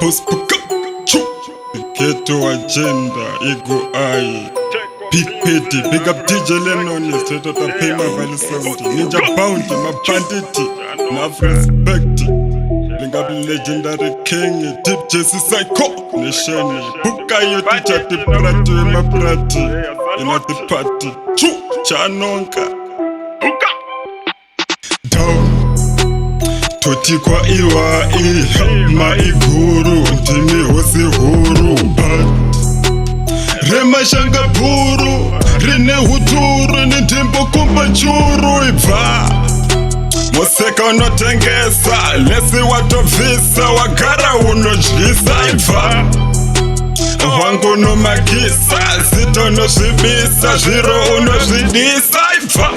Postpuka Ghetto agenda, ego eye. Big petty, big up DJ Lennon, straight out of Pema Valley Sound. Ninja Bounty, my bandit, enough respect. Bring up legendary king, deep Jesse Psycho. Nation, Buka yo teacher, the prati, my prati. In at the party, Chu, Chanonka. Buka. Down. Toti kwa iwa ma iguru, ndimi hosi huru. But Rema shanga buru, rine huturu, nindimbo kumba churu iva. Moseka unotengesa, lesi watovisa, wagara unojisa iva. Wangu unomagisa, zito unozvibisa, zviro unozvidisa iva.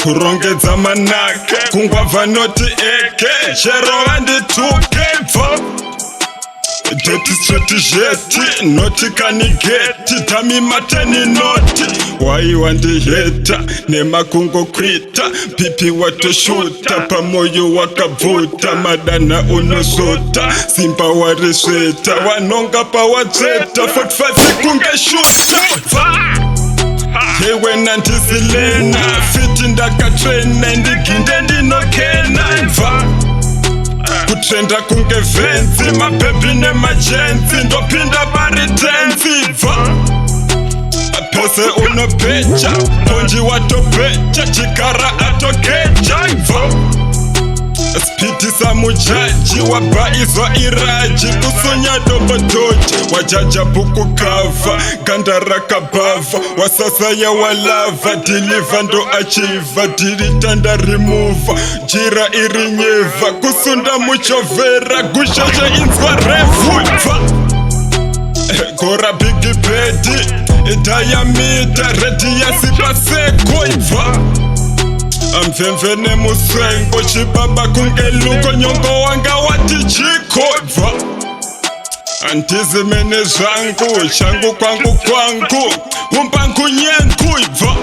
Kurongedza manake, kungwabva noti eke, chero vandituke iva. Dirty strategy, noti kanigeti, tami mateni noti. Wai wandiheta, nema kungo kwita, pipi watoshuta, pamoyo wakavuta, madana unosota, simba warisweta, wanonga pa wadzeta, 45 kunge shuta. Hewe nandisilena, fiti ndakatrena, ndiginde ndinokena, iva. Kutrenda kunge venzi, mapepi ne majenzi, ndopinda baritenzi, va. Pese unopecha, ponji watopecha, chikara atokecha, va. Spiti sa mujaji, wabaizwa iraji, kusunya dobotoji, wajaja buku kava, gandara kabava, wasasaya walava, deliver ndo achieva, diritanda remova, jira irinyeva, kusunda muchovera, gushasha inzwa refu, Gora bigi bedi, diameter, redi ya sipa seko, iva. Amvemvene muswengo, chibaba kungeluko, nyongo wanga wati chiko, iva. Antizimene zangu, changu kwangu, umpangu nyengu, iva.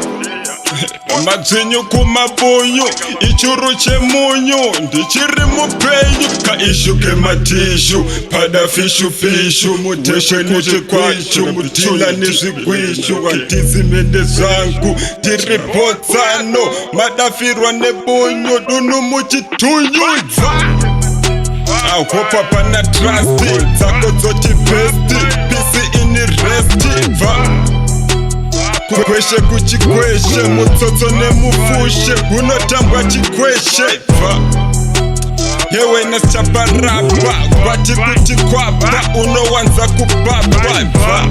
Madzinyu kumabunyu, ichuru chemunyu, ndichiri mupenyu, kaishuke matishu, pada fishu, muteshe kuchikwachu, mutila nizigwishu, antizimene zangu, tiripotsano, madafirwa nebunyu, dunu muchitunyu, ahopa pana trusty, zako zoti besti, pisi ini resti, Kweshe kuchikweshe, mutsotso nemufushe, unotambwa chikweshe, va. Yewe nesichaparapa, kwati kuti kwapa, unowanza kupapa, va.